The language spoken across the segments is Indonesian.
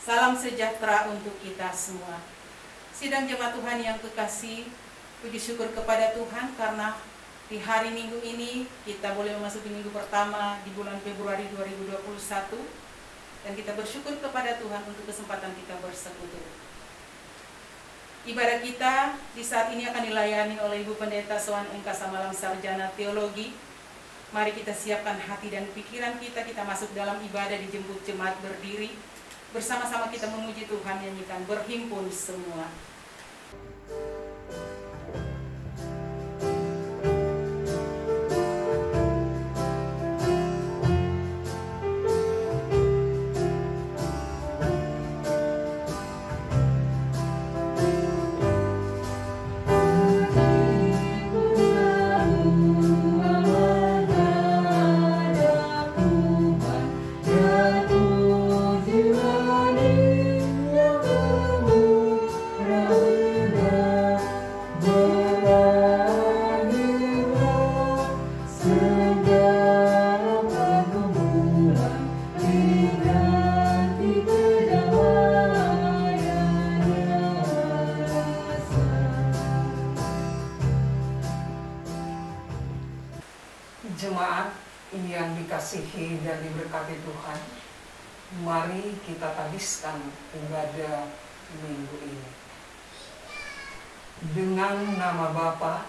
Salam sejahtera untuk kita semua. Sidang jemaat Tuhan yang kekasih, puji syukur kepada Tuhan karena di hari Minggu ini kita boleh memasuki minggu pertama di bulan Februari 2021, dan kita bersyukur kepada Tuhan untuk kesempatan kita bersekutu. Ibadah kita di saat ini akan dilayani oleh Ibu Pendeta Soan Engka Samalam, Sarjana Teologi. Mari kita siapkan hati dan pikiran kita masuk dalam ibadah dijemput jemaat berdiri. Bersama-sama kita memuji Tuhan, nyanyikan berhimpun semua. Jemaat yang dikasihi dan diberkati Tuhan, mari kita habiskan ibadah minggu ini dengan nama Bapa,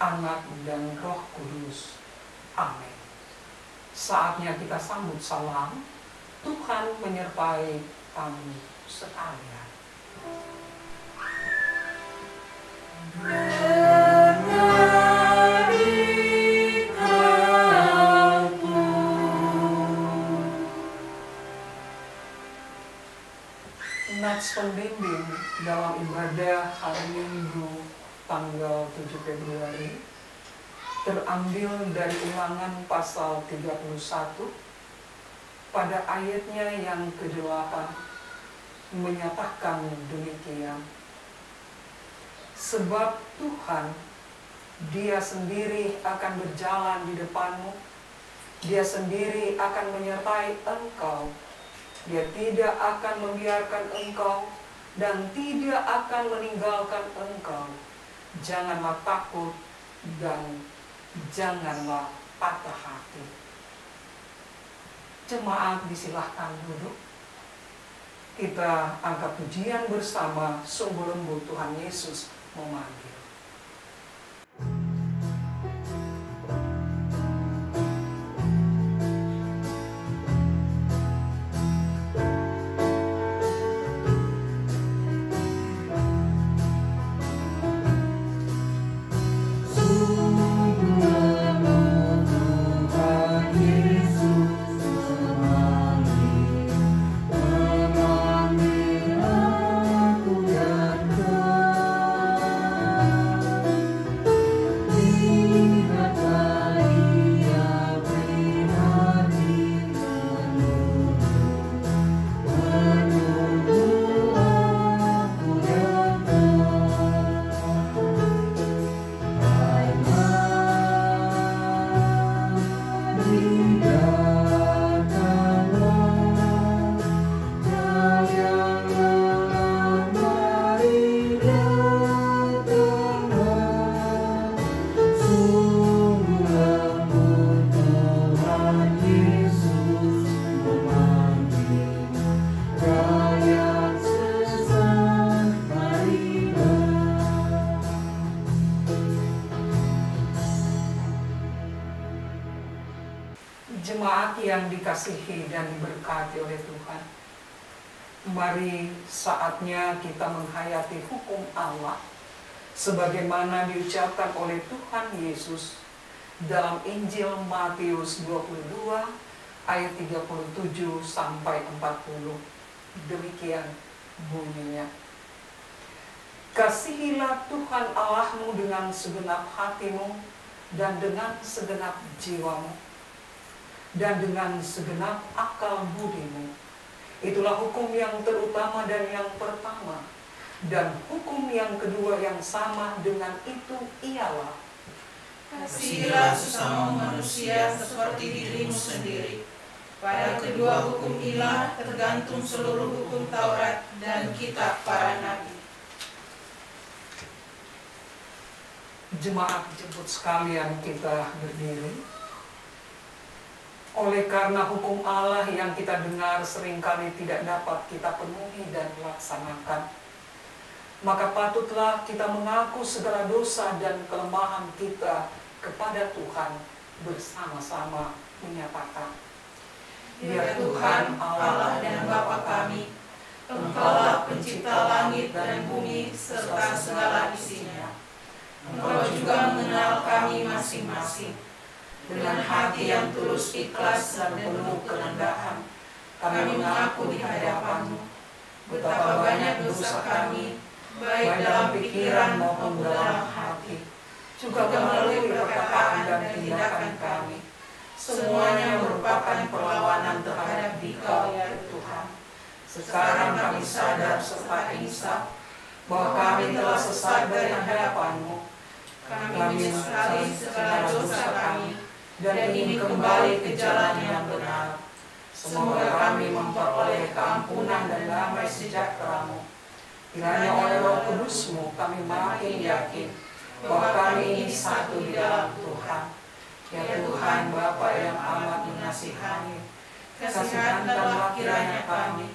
Anak, dan Roh Kudus. Amin. Saatnya kita sambut salam. Tuhan menyertai kamu sekalian. Nats pembimbing dalam ibadah hari Minggu tanggal 7 Februari terambil dari Ulangan pasal 31 pada ayatnya yang ke-8 menyatakan demikian. Sebab Tuhan, Dia sendiri akan berjalan di depanmu, Dia sendiri akan menyertai engkau. Dia tidak akan membiarkan engkau dan tidak akan meninggalkan engkau. Janganlah takut dan janganlah patah hati. Jemaat disilahkan duduk. Kita angkat pujian bersama, sungguh lembut Tuhan Yesus memanggil. Jemaat yang dikasihi dan diberkati oleh Tuhan, mari saatnya kita menghayati hukum Allah sebagaimana diucapkan oleh Tuhan Yesus dalam Injil Matius 22 ayat 37 sampai 40. Demikian bunyinya. Kasihilah Tuhan Allahmu dengan segenap hatimu dan dengan segenap jiwamu dan dengan segenap akal budimu. Itulah hukum yang terutama dan yang pertama. Dan hukum yang kedua yang sama dengan itu ialah, kasihilah sesama manusia seperti dirimu sendiri. Pada kedua hukum inilah tergantung seluruh hukum Taurat dan kitab para nabi. Jemaat jemput sekalian, kita berdiri. Oleh karena hukum Allah yang kita dengar seringkali tidak dapat kita penuhi dan laksanakan, maka patutlah kita mengaku segala dosa dan kelemahan kita kepada Tuhan, bersama-sama menyatakan, Ya Tuhan, Allah dan Bapa kami, Engkaulah pencipta langit dan bumi serta segala isinya. Engkau juga mengenal kami masing-masing. Dengan hati yang tulus ikhlas dan penuh kerendahan, kami mengaku di hadapan-Mu betapa banyak dosa kami, baik dalam pikiran maupun dalam hati, juga melalui perkataan dan tindakan kami. Semuanya merupakan perlawanan terhadap Dikau, ya Tuhan. Sekarang kami sadar serta insaf bahwa kami telah sesat dari hadapan-Mu. Kami menyesali segala dosa kami dan ingin kembali ke jalan yang benar. Semoga kami memperoleh keampunan dan damai sejahtera-Mu. Kiranya oleh Roh Kudus-Mu kami makin yakin bahwa kami ini satu di dalam Tuhan. Ya Tuhan, Bapa yang amat mengasihani, kasihankanlah kiranya kami,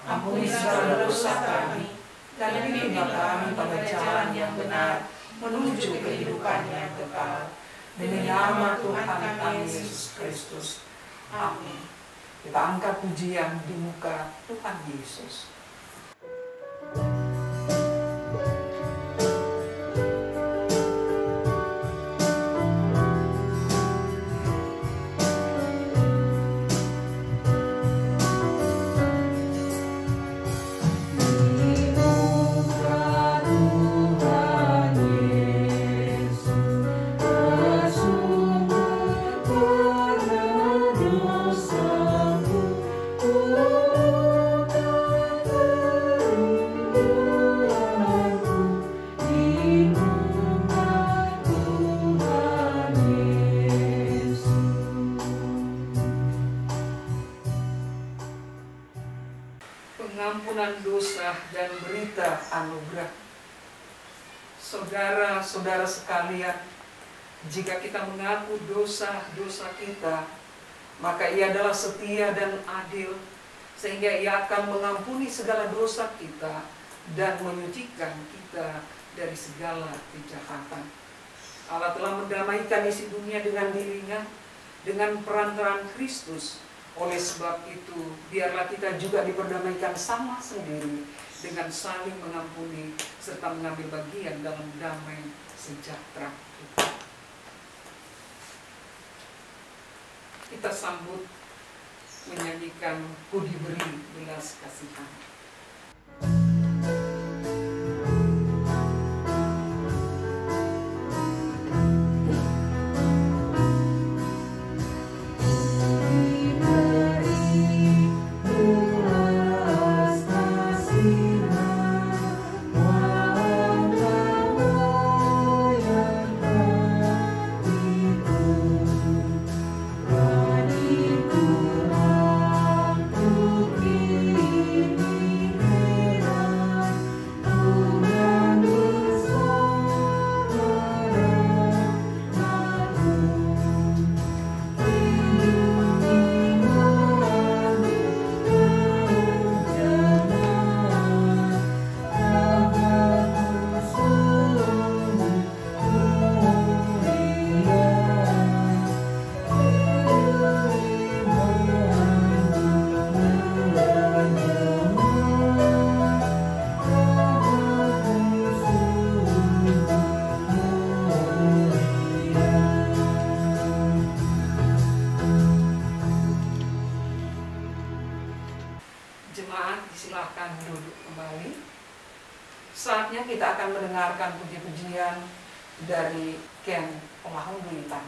ampuni segala dosa kami, dan bimbinglah kami pada jalan yang benar, menuju kehidupan yang kekal. Demi nama Tuhan kami Yesus Kristus. Amin. Kita angkat pujian di muka Tuhan Yesus. Pengampunan dosa dan berita anugerah. Saudara-saudara sekalian, jika kita mengaku dosa-dosa kita, maka Ia adalah setia dan adil, sehingga Ia akan mengampuni segala dosa kita dan menyucikan kita dari segala kejahatan. Allah telah mendamaikan isi dunia dengan dirinya, dengan perantaraan Kristus. Oleh sebab itu, biarlah kita juga diperdamaikan sama sendiri dengan saling mengampuni serta mengambil bagian dalam damai sejahtera kita. Kita sambut menyanyikan Ku Diberi Belas Kasihan. Jemaat disilahkan duduk kembali. Saatnya kita akan mendengarkan puji-pujian dari Ken Pelahun Duitan.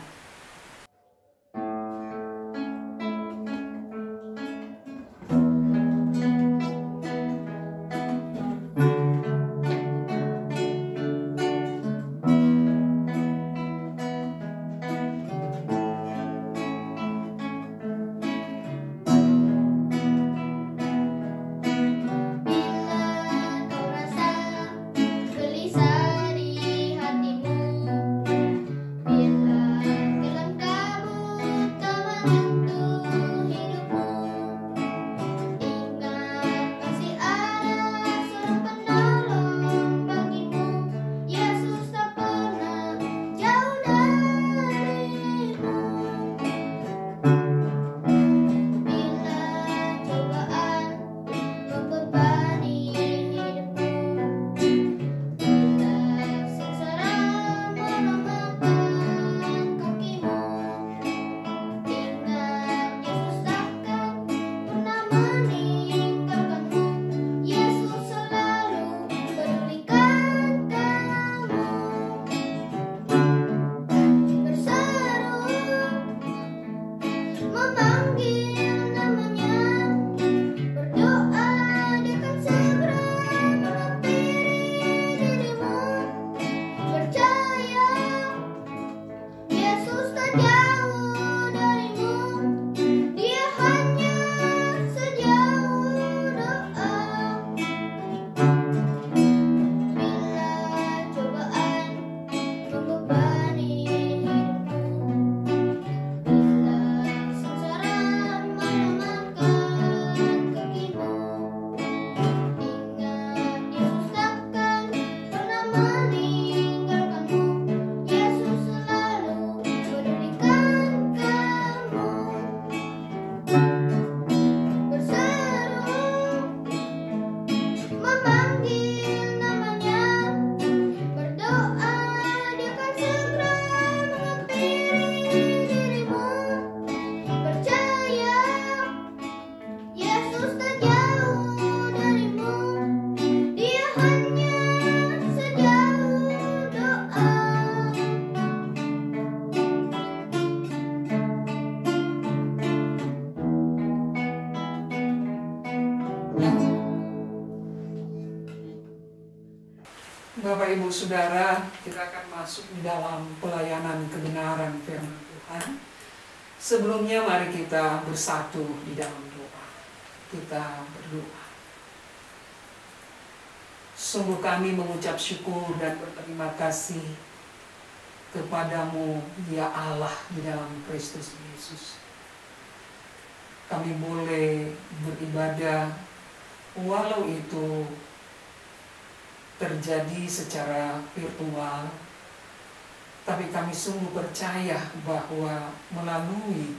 Bapak Ibu Saudara, kita akan masuk di dalam pelayanan kebenaran firman Tuhan. Sebelumnya mari kita bersatu di dalam doa. Kita berdoa. Sungguh kami mengucap syukur dan berterima kasih kepadamu ya Allah di dalam Kristus Yesus. Kami boleh beribadah walau itu terjadi secara virtual, tapi kami sungguh percaya bahwa melalui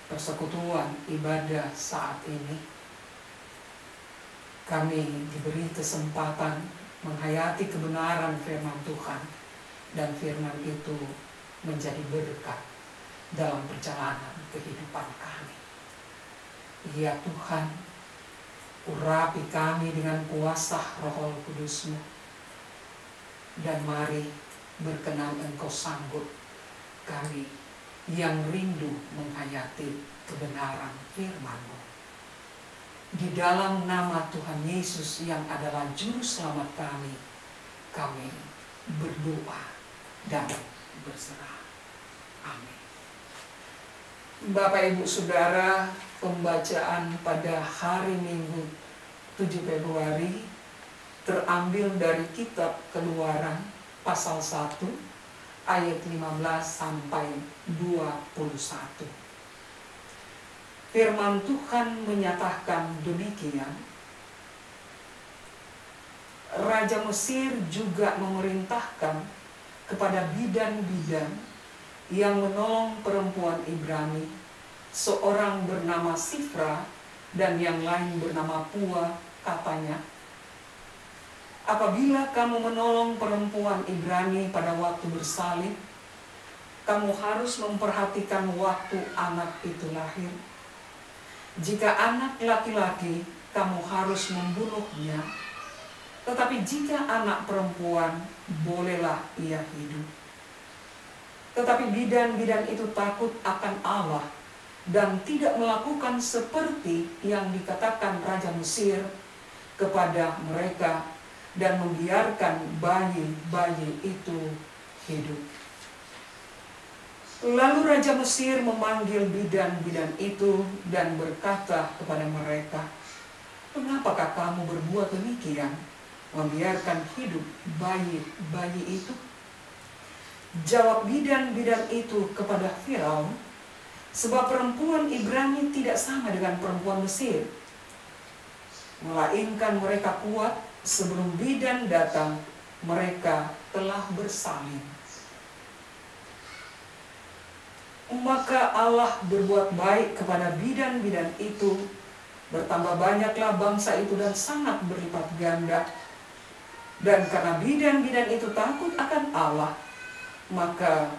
persekutuan ibadah saat ini kami diberi kesempatan menghayati kebenaran firman Tuhan, dan firman itu menjadi berkat dalam perjalanan kehidupan kami. Ya Tuhan, urapi kami dengan kuasa Roh Kudus-Mu, dan mari berkenan Engkau sanggup kami yang rindu menghayati kebenaran firman-Mu. Di dalam nama Tuhan Yesus yang adalah Juru Selamat kami berdoa dan berserah. Amin. Bapak Ibu Saudara, pembacaan pada hari Minggu 7 Februari terambil dari kitab Keluaran pasal 1 ayat 15 sampai 21. Firman Tuhan menyatakan demikian. Raja Mesir juga memerintahkan kepada bidan-bidan yang menolong perempuan Ibrani, seorang bernama Sifra dan yang lain bernama Pua, katanya, apabila kamu menolong perempuan Ibrani pada waktu bersalin, kamu harus memperhatikan waktu anak itu lahir. Jika anak laki-laki, kamu harus membunuhnya. Tetapi jika anak perempuan, bolehlah ia hidup. Tetapi bidan-bidan itu takut akan Allah dan tidak melakukan seperti yang dikatakan Raja Mesir kepada mereka, dan membiarkan bayi-bayi itu hidup. Lalu Raja Mesir memanggil bidan-bidan itu dan berkata kepada mereka, mengapakah kamu berbuat demikian, membiarkan hidup bayi-bayi itu? Jawab bidan-bidan itu kepada Firaun, sebab perempuan Ibrani tidak sama dengan perempuan Mesir, melainkan mereka kuat. Sebelum bidan datang, mereka telah bersalin. Maka Allah berbuat baik kepada bidan-bidan itu. Bertambah banyaklah bangsa itu dan sangat berlipat ganda. Dan karena bidan-bidan itu takut akan Allah, maka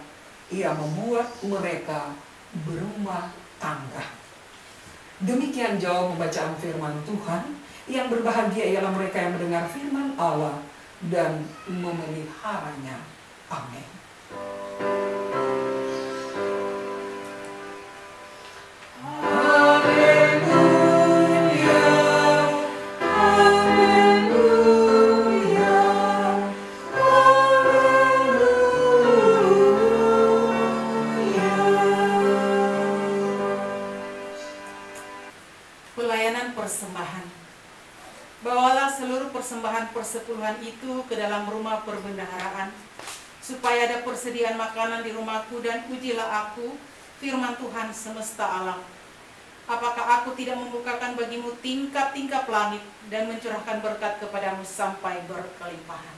ia membuat mereka berumah tangga. Demikian jawab pembacaan firman Tuhan. Yang berbahagia ialah mereka yang mendengar firman Allah dan memeliharanya. Amin. Pelayanan persembahan. Bawalah seluruh persembahan persepuluhan itu ke dalam rumah perbendaharaan, supaya ada persediaan makanan di rumahku, dan ujilah aku, firman Tuhan semesta alam. Apakah aku tidak membukakan bagimu tingkap-tingkap langit dan mencurahkan berkat kepadamu sampai berkelimpahan?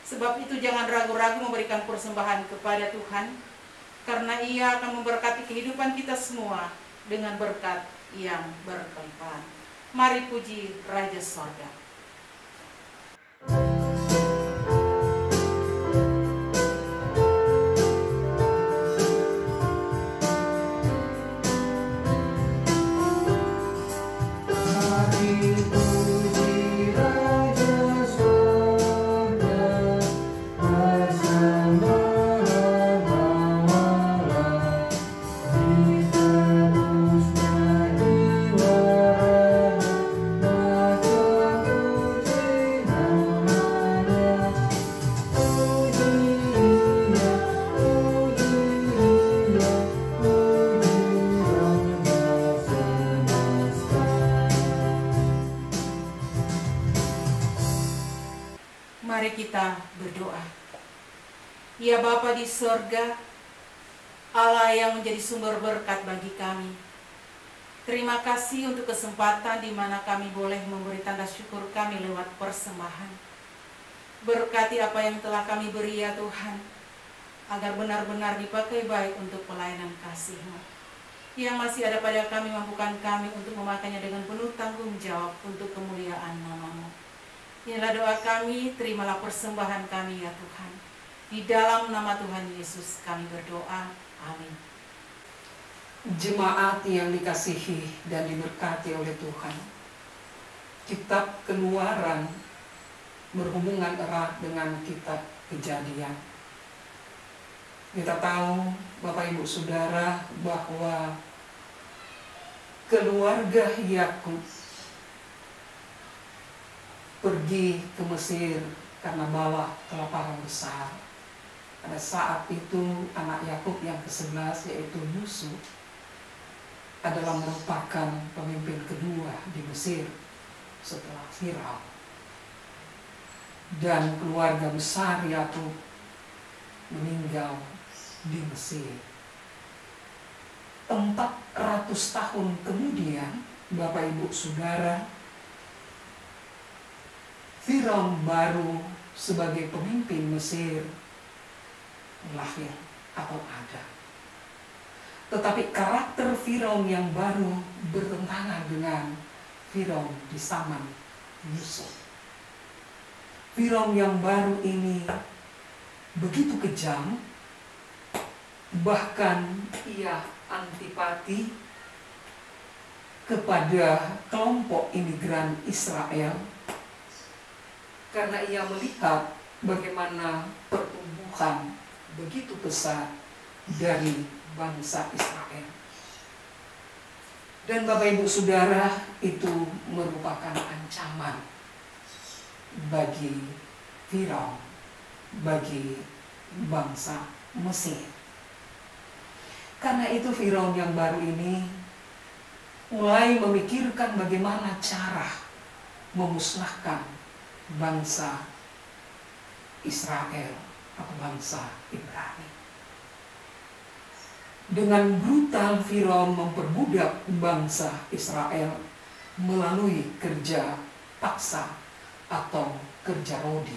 Sebab itu jangan ragu-ragu memberikan persembahan kepada Tuhan, karena Ia akan memberkati kehidupan kita semua dengan berkat yang berkelimpahan. Mari puji Raja Sorga. Terusna jiwa Ya Bapa di sorga, Allah yang menjadi sumber berkat bagi kami. Terima kasih untuk kesempatan di mana kami boleh memberi tanda syukur kami lewat persembahan. Berkati apa yang telah kami beri ya Tuhan, agar benar-benar dipakai baik untuk pelayanan kasih-Mu. Yang masih ada pada kami, mampukan kami untuk memakainya dengan penuh tanggung jawab untuk kemuliaan nama-Mu. Inilah doa kami, terimalah persembahan kami ya Tuhan. Di dalam nama Tuhan Yesus kami berdoa, amin. Jemaat yang dikasihi dan diberkati oleh Tuhan, kitab Keluaran berhubungan erat dengan kitab Kejadian. Kita tahu, Bapak Ibu Saudara, bahwa keluarga Yakub pergi ke Mesir karena bawa kelaparan besar. Pada saat itu anak Yakub yang ke-11, yaitu Yusuf, adalah merupakan pemimpin kedua di Mesir setelah Firaun. Dan keluarga besar Yakub meninggal di Mesir. 400 tahun kemudian, Bapak Ibu Saudara, Firaun baru sebagai pemimpin Mesir lahir atau ada. Tetapi karakter Firaun yang baru bertentangan dengan Firaun di zaman Yusuf. Firaun yang baru ini begitu kejam, bahkan ia antipati kepada kelompok imigran Israel karena ia melihat bagaimana pertumbuhan begitu besar dari bangsa Israel. Dan Bapak Ibu Saudara, itu merupakan ancaman bagi Firaun, bagi bangsa Mesir. Karena itu Firaun yang baru ini mulai memikirkan bagaimana cara memusnahkan bangsa Israel atau bangsa Ibrani. Dengan brutal Firaun memperbudak bangsa Israel melalui kerja paksa atau kerja rodi.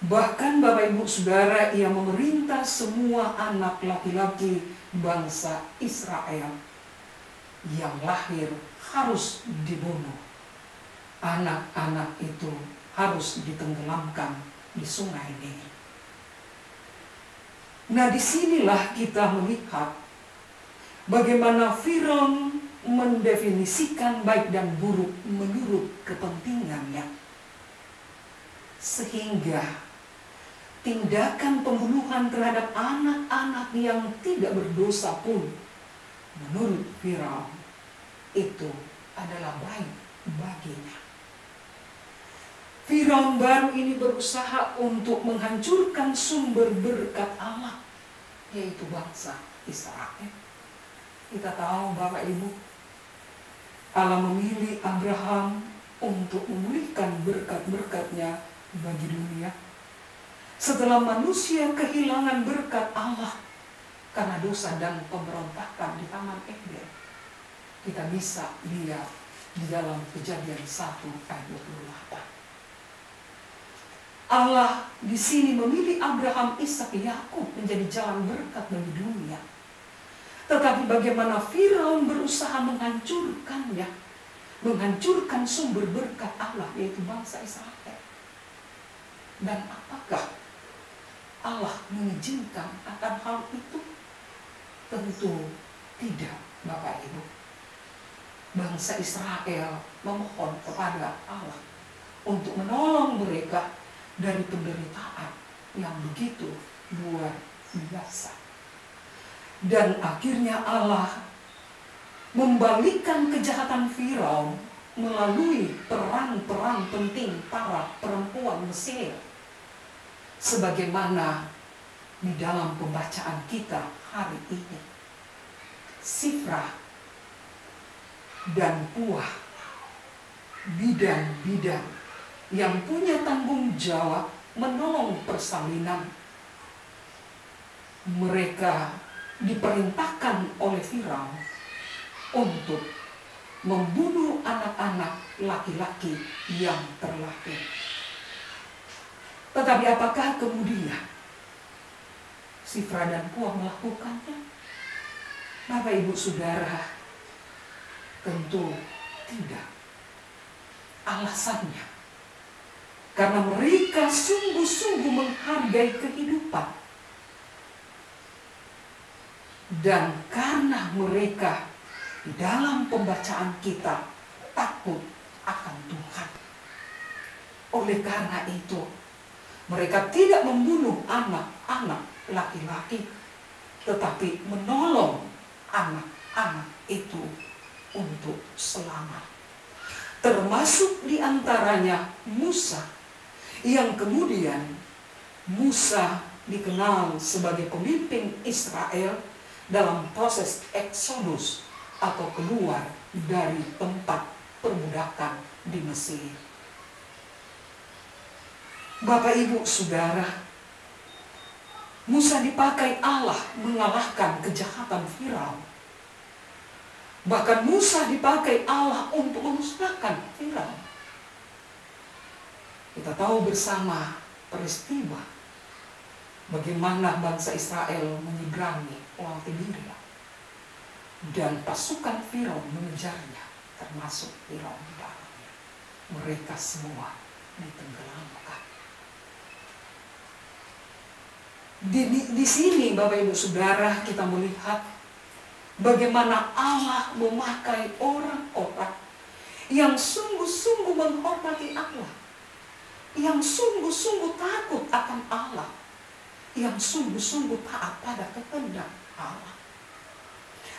Bahkan Bapak Ibu Saudara, ia memerintah semua anak laki-laki bangsa Israel yang lahir harus dibunuh. Anak-anak itu harus ditenggelamkan di sungai Nil. Nah, disinilah kita melihat bagaimana Firaun mendefinisikan baik dan buruk menurut kepentingannya. Sehingga tindakan pembunuhan terhadap anak-anak yang tidak berdosa pun menurut Firaun itu adalah baik baginya. Firaun baru ini berusaha untuk menghancurkan sumber berkat Allah, yaitu bangsa Israel. Kita tahu Bapak Ibu, Allah memilih Abraham untuk memulihkan berkat-berkatnya bagi dunia. Setelah manusia kehilangan berkat Allah karena dosa dan pemberontakan di Taman Eden, kita bisa lihat di dalam Kejadian 1 ayat 28. Allah di sini memilih Abraham, Ishak, Yakub menjadi jalan berkat bagi dunia. Tetapi bagaimana Firaun berusaha menghancurkannya, menghancurkan sumber berkat Allah, yaitu bangsa Israel. Dan apakah Allah mengizinkan akan hal itu? Tentu tidak, Bapak Ibu. Bangsa Israel memohon kepada Allah untuk menolong mereka dari penderitaan yang begitu luar biasa. Dan akhirnya Allah membalikkan kejahatan Firaun melalui peran-peran penting para perempuan Mesir. Sebagaimana di dalam pembacaan kita hari ini. Sifrah dan Puah, bidan-bidan yang punya tanggung jawab menolong persalinan. Mereka diperintahkan oleh Firaun untuk membunuh anak-anak laki-laki yang terlahir. Tetapi apakah kemudian Sifra dan Puah melakukannya? Bapak Ibu Saudara, tentu tidak. Alasannya, karena mereka sungguh-sungguh menghargai kehidupan. Dan karena mereka di dalam pembacaan kita takut akan Tuhan. Oleh karena itu, mereka tidak membunuh anak-anak laki-laki, tetapi menolong anak-anak itu untuk selamat. Termasuk diantaranya Musa, yang kemudian Musa dikenal sebagai pemimpin Israel dalam proses Eksodus atau keluar dari tempat perbudakan di Mesir. Bapak Ibu Saudara, Musa dipakai Allah mengalahkan kejahatan Firaun. Bahkan Musa dipakai Allah untuk memusnahkan Firaun. Kita tahu bersama peristiwa bagaimana bangsa Israel menyeberangi Laut Tiberia dan pasukan Firaun mengejarnya, termasuk Firaun di dalamnya. Mereka semua ditenggelamkan. Di sini Bapak Ibu Saudara kita melihat bagaimana Allah memakai orang-orang yang sungguh-sungguh menghormati Allah, yang sungguh-sungguh takut akan Allah, yang sungguh-sungguh taat pada kehendak Allah.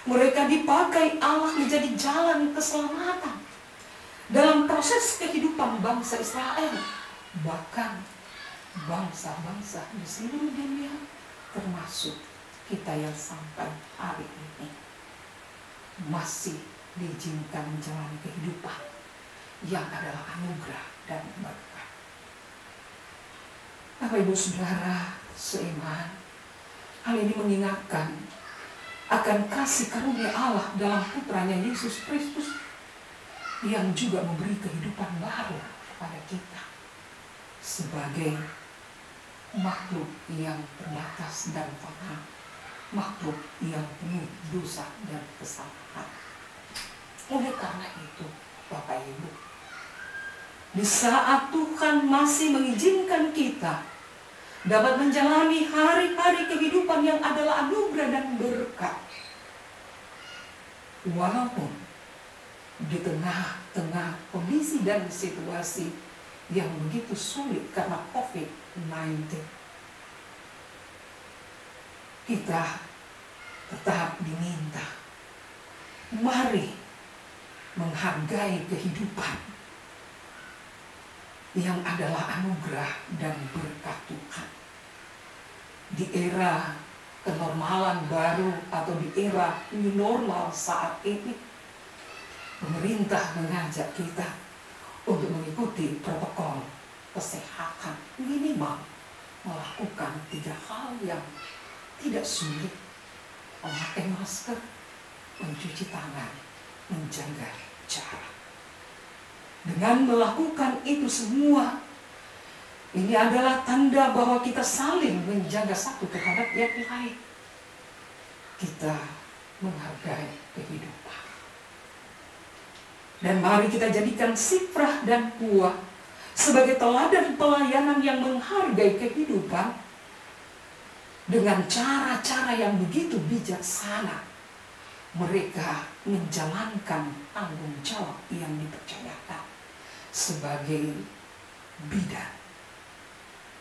Mereka dipakai Allah menjadi jalan keselamatan dalam proses kehidupan bangsa Israel, bahkan bangsa-bangsa di seluruh dunia, termasuk kita yang sampai hari ini masih diizinkan menjalani kehidupan yang adalah anugerah dan berkat. Bapak Ibu Saudara seiman, hal ini mengingatkan akan kasih karunia Allah dalam putranya Yesus Kristus yang juga memberi kehidupan baru kepada kita sebagai makhluk yang terbatas dan fana, makhluk yang penuh dosa dan kesalahan. Oleh karena itu, Bapak Ibu, di saat Tuhan masih mengizinkan kita dapat menjalani hari-hari kehidupan yang adalah anugerah dan berkat, walaupun di tengah-tengah kondisi dan situasi yang begitu sulit karena COVID-19, kita tetap diminta, mari menghargai kehidupan yang adalah anugerah dan berkat Tuhan. Di era kenormalan baru atau di era new normal saat ini, pemerintah mengajak kita untuk mengikuti protokol kesehatan, minimal melakukan 3 hal yang tidak sulit: memakai masker, mencuci tangan, menjaga jarak. Dengan melakukan itu semua, ini adalah tanda bahwa kita saling menjaga satu terhadap yang lain. Kita menghargai kehidupan. Dan mari kita jadikan Sifra dan Puah sebagai teladan pelayanan yang menghargai kehidupan dengan cara-cara yang begitu bijaksana. Mereka menjalankan tanggung jawab yang dipercayakan sebagai bidan.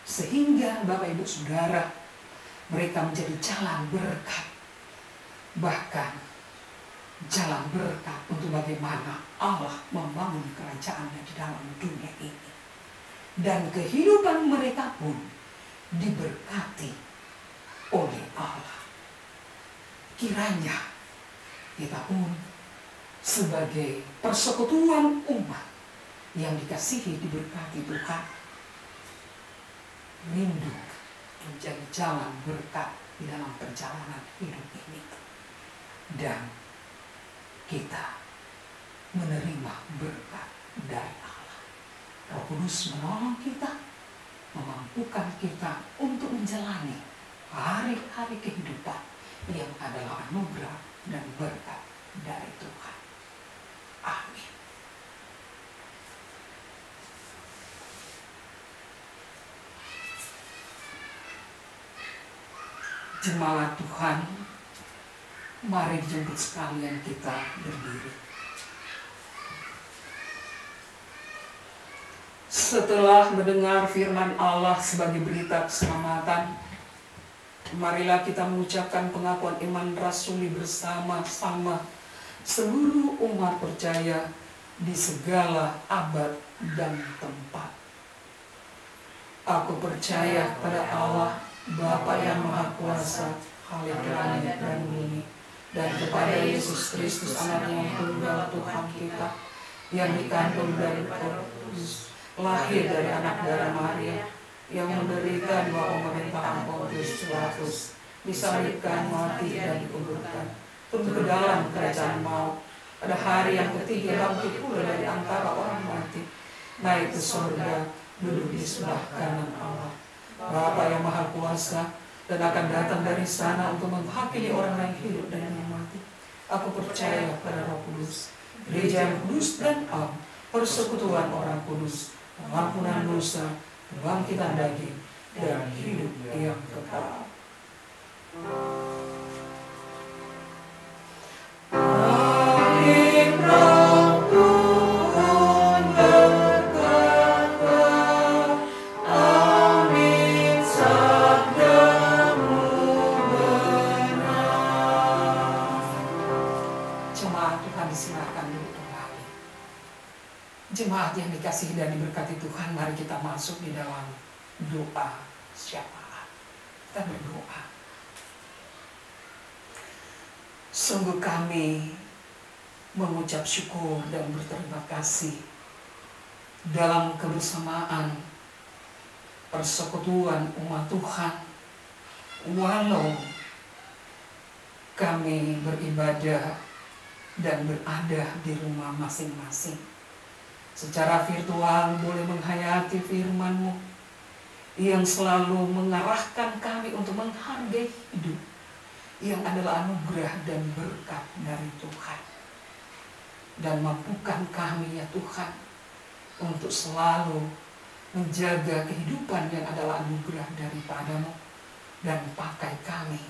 Sehingga Bapak Ibu Saudara, mereka menjadi jalan berkat. Bahkan jalan berkat untuk bagaimana Allah membangun kerajaannya di dalam dunia ini. Dan kehidupan mereka pun diberkati oleh Allah. Kiranya kita pun sebagai persekutuan umat yang dikasihi diberkati Tuhan, rindu menjadi jalan berkat di dalam perjalanan hidup ini. Dan kita menerima berkat dari Allah. Roh Kudus menolong kita, memampukan kita untuk menjalani hari-hari kehidupan yang adalah anugerah dan berkat dari Tuhan. Amin. Jemaat Tuhan, mari dijemput sekalian kita berdiri. Setelah mendengar firman Allah sebagai berita keselamatan, marilah kita mengucapkan pengakuan iman rasuli bersama-sama seluruh umat percaya di segala abad dan tempat. Aku percaya pada Allah, Bapa yang Maha Kuasa, Khalik langit dan bumi, dan kepada Yesus Kristus Anaknya yang tunggal Tuhan kita, yang dikandung dari Roh Kudus, lahir dari anak darah Maria, yang menderita di bawah pemerintahan Pontius Pilatus, disalibkan, mati dan dikuburkan, turun ke dalam kerajaan maut, pada hari yang ketiga bangkit pula dari antara orang mati, naik ke surga, duduk di sebelah kanan Allah, Bapa yang Maha Kuasa, dan akan datang dari sana untuk menghakimi orang yang hidup dan yang mati. Aku percaya pada Roh Kudus, Gereja yang kudus dan am, persekutuan orang kudus, pengampunan dosa, kebangkitan daging, dan hidup yang kekal. Amin. Roh Tuhan berkata, amin, sabdamu benar. Jemaat Tuhan disilakan duduk kembali. Jemaat yang dikasihi dan diberkati Tuhan, mari kita masuk di dalam doa syafaat. Kita berdoa. Sungguh kami mengucap syukur dan berterima kasih dalam kebersamaan persekutuan umat Tuhan, walau kami beribadah dan berada di rumah masing-masing. Secara virtual boleh menghayati firman-Mu yang selalu mengarahkan kami untuk menghargai hidup yang adalah anugerah dan berkat dari Tuhan. Dan mampukan kami ya Tuhan untuk selalu menjaga kehidupan yang adalah anugerah daripada-Mu, dan pakai kami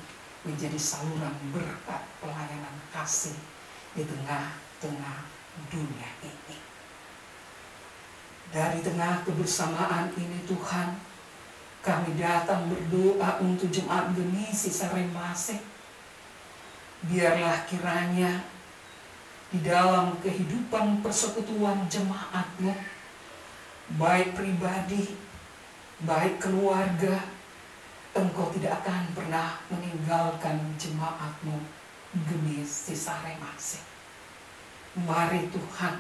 menjadi saluran berkat pelayanan kasih di tengah-tengah dunia ini. Dari tengah kebersamaan ini Tuhan, kami datang berdoa untuk jemaat Genisi Saremase. Biarlah kiranya di dalam kehidupan persekutuan jemaat-Mu, baik pribadi, baik keluarga, Engkau tidak akan pernah meninggalkan jemaat-Mu Genisi Saremase. Mari Tuhan,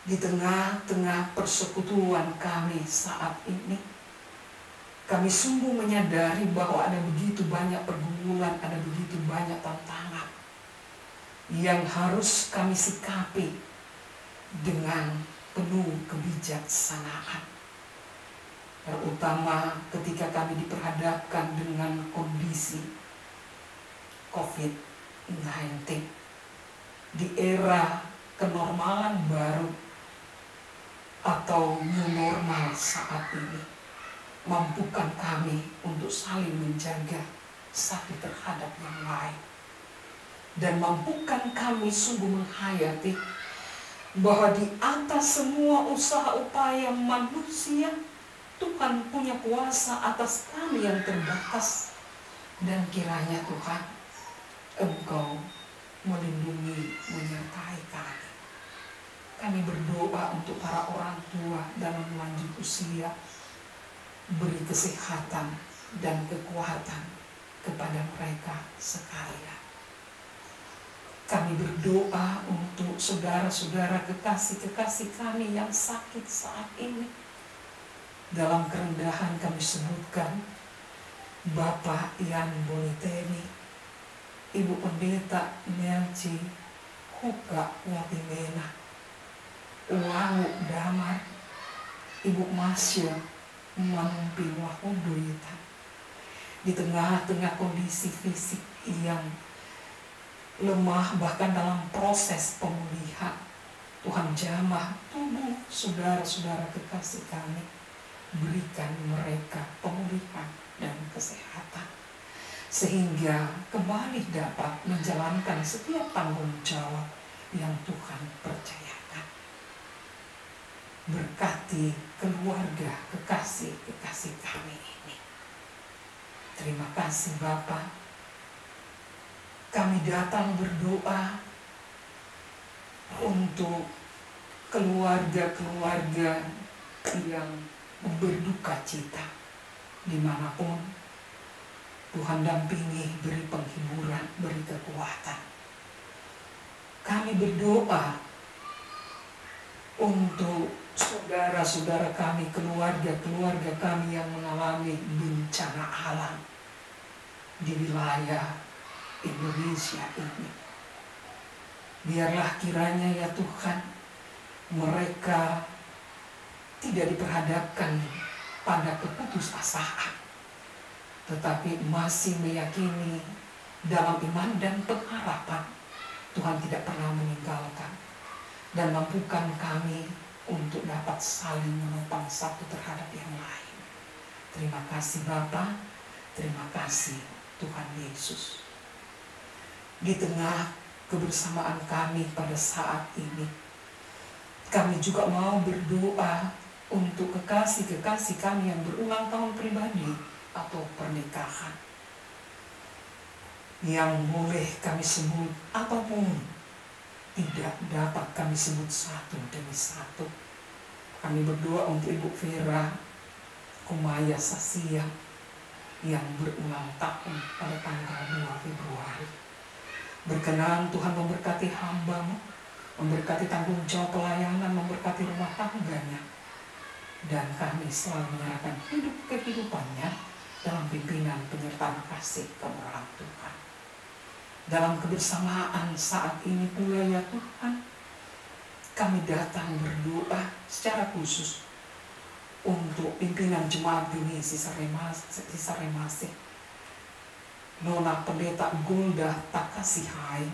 di tengah-tengah persekutuan kami saat ini, kami sungguh menyadari bahwa ada begitu banyak pergumulan, ada begitu banyak tantangan yang harus kami sikapi dengan penuh kebijaksanaan. Terutama ketika kami diperhadapkan dengan kondisi COVID-19 di era kenormalan baru atau new normal saat ini. Mampukan kami untuk saling menjaga satu terhadap yang lain. Dan mampukan kami sungguh menghayati bahwa di atas semua usaha upaya manusia, Tuhan punya kuasa atas kami yang terbatas. Dan kiranya Tuhan, Engkau melindungi, menyertai kami. Kami berdoa untuk para orang tua dalam lanjut usia, beri kesehatan dan kekuatan kepada mereka sekalian. Kami berdoa untuk saudara-saudara kekasih-kekasih kami yang sakit saat ini. Dalam kerendahan kami sebutkan Bapak Ian Boniteni, Ibu Pendeta Nelci Huka Watimena, Wangu Damar, Ibu Masya Manumpi Wahudurita. Di tengah-tengah kondisi fisik yang lemah, bahkan dalam proses pemulihan, Tuhan jamah tubuh saudara-saudara kekasih kami. Berikan mereka pemulihan dan kesehatan, sehingga kembali dapat menjalankan setiap tanggung jawab yang Tuhan percayakan. Berkati keluarga kekasih-kekasih kami ini. Terima kasih Bapa. Kami datang berdoa untuk keluarga-keluarga yang berduka cita dimanapun. Tuhan dampingi, beri penghiburan, beri kekuatan. Kami berdoa untuk saudara-saudara kami, keluarga-keluarga kami yang mengalami bencana alam di wilayah Indonesia ini. Biarlah kiranya ya Tuhan, mereka tidak diperhadapkan pada keputusasaan, tetapi masih meyakini dalam iman dan pengharapan Tuhan tidak pernah meninggalkan, dan mampukan kami untuk dapat saling menopang satu terhadap yang lain. Terima kasih Bapa, terima kasih Tuhan Yesus. Di tengah kebersamaan kami pada saat ini, kami juga mau berdoa untuk kekasih-kekasih kami yang berulang tahun pribadi atau pernikahan, yang boleh kami sebut ataupun tidak dapat kami sebut satu demi satu. Kami berdoa untuk Ibu Vera Kumaya Sasia yang berulang tahun pada tanggal 2 Februari. Berkenan Tuhan memberkati hamba-Mu, memberkati tanggung jawab pelayanan, memberkati rumah tangganya, dan kami selalu menyerahkan hidup kehidupannya dalam pimpinan penyertaan kasih kemurahan Tuhan. Dalam kebersamaan saat ini pula ya Tuhan, kami datang berdoa secara khusus untuk pimpinan jemaat Geni Sisaremase, Nona Pendeta Gulda Takasihai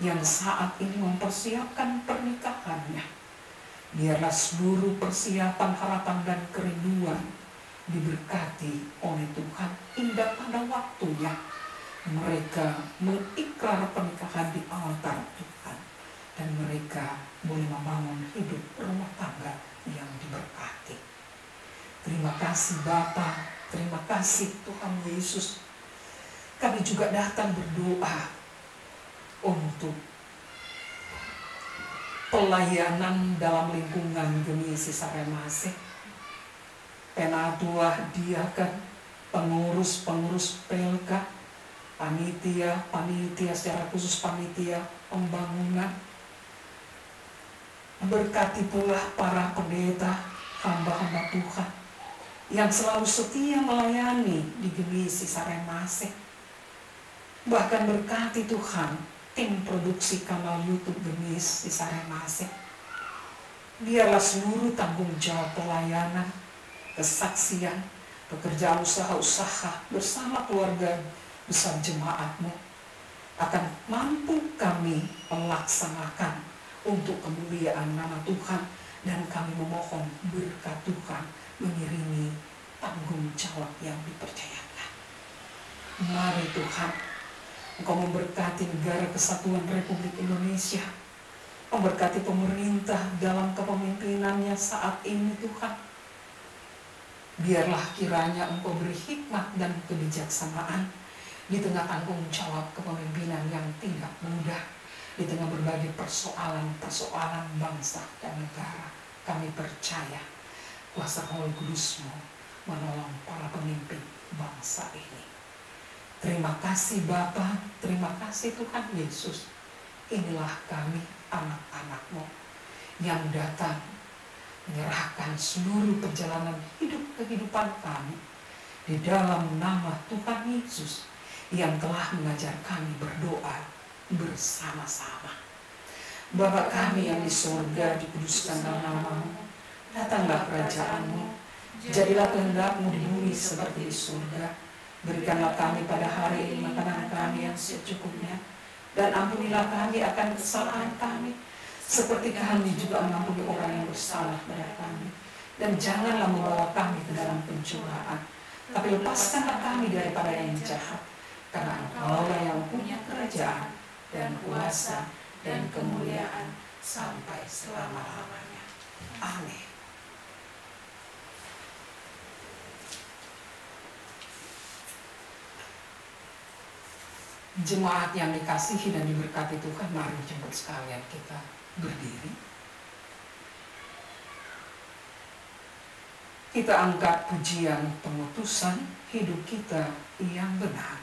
yang saat ini mempersiapkan pernikahannya. Biarlah seluruh persiapan, harapan, dan kerinduan diberkati oleh Tuhan hingga pada waktunya mereka mengikrar pernikahan di altar Tuhan, dan mereka boleh membangun hidup rumah tangga yang diberkati. Terima kasih Bapa, terima kasih Tuhan Yesus. Kami juga datang berdoa untuk pelayanan dalam lingkungan Geni Sisaremase, penatua, diakan, pengurus PLK, panitia secara khusus panitia pembangunan. Berkati pula para pendeta, hamba-hamba Tuhan yang selalu setia melayani di Geni Sisaremase. Bahkan berkati Tuhan tim produksi kanal YouTube Geni Sisaremase. Biarlah seluruh tanggung jawab pelayanan, kesaksian, pekerjaan usaha-usaha bersama keluarga besar jemaat-Mu akan mampu kami melaksanakan untuk kemuliaan nama Tuhan, dan kami memohon berkat Tuhan mengiringi tanggung jawab yang dipercayakan. Mari Tuhan, Engkau memberkati negara kesatuan Republik Indonesia, memberkati pemerintah dalam kepemimpinannya saat ini Tuhan. Biarlah kiranya Engkau beri hikmat dan kebijaksanaan di tengah tanggung jawab kepemimpinan yang tidak mudah, di tengah berbagai persoalan bangsa dan negara. Kami percaya kuasa Roh Kudus-Mu menolong para pemimpin bangsa ini. Terima kasih Bapa, terima kasih Tuhan Yesus. Inilah kami, anak-anak-Mu yang datang menyerahkan seluruh perjalanan hidup kehidupan kami di dalam nama Tuhan Yesus yang telah mengajar kami berdoa bersama-sama. Bapa kami yang di surga, dikuduskanlah nama-Mu, datanglah kerajaan-Mu, jadilah kehendak-Mu di bumi seperti di surga. Berikanlah kami pada hari ini makanan kami yang secukupnya, dan ampunilah kami akan kesalahan kami, seperti kami juga mengampuni orang yang bersalah pada kami. Dan janganlah membawa kami ke dalam pencobaan, tapi lepaskanlah kami daripada yang jahat. Karena Engkau-lah yang punya kerajaan dan kuasa dan kemuliaan sampai selama-lamanya. Amin. Jemaat yang dikasihi dan diberkati Tuhan, mari jemput sekalian kita berdiri. Kita angkat pujian pengutusan hidup kita yang benar.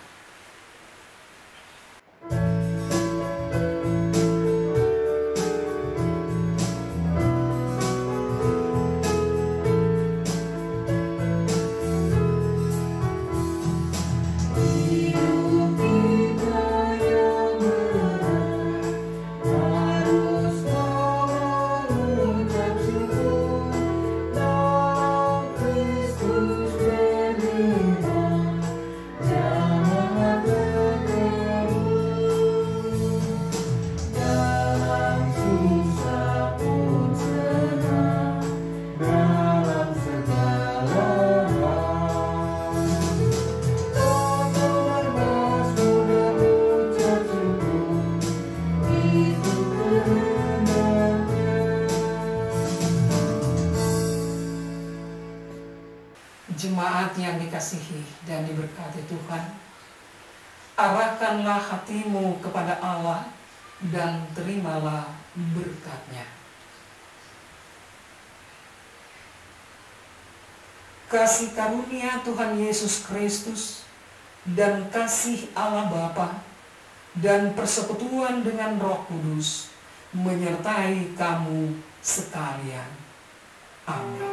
Jemaat yang dikasihi dan diberkati Tuhan, arahkanlah hatimu kepada Allah dan terimalah berkat-Nya. Kasih karunia Tuhan Yesus Kristus dan kasih Allah Bapa dan persekutuan dengan Roh Kudus menyertai kamu sekalian. Amin.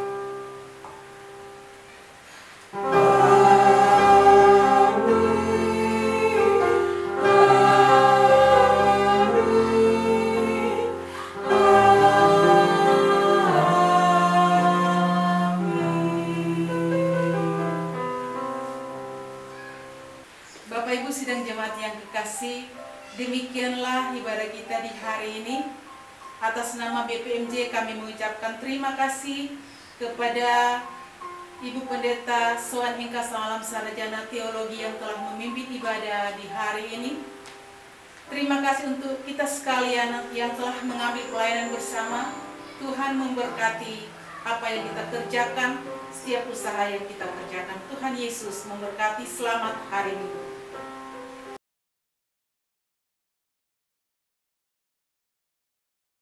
Bapak Ibu sidang jemaat yang kekasih, demikianlah ibadah kita di hari ini. Atas nama BPMJ kami mengucapkan terima kasih kepada Ibu Pendeta Soan Engka Samalam Sarjana Teologi yang telah memimpin ibadah di hari ini. Terima kasih untuk kita sekalian yang telah mengambil pelayanan bersama. Tuhan memberkati apa yang kita kerjakan, setiap usaha yang kita kerjakan. Tuhan Yesus memberkati. Selamat hari Minggu.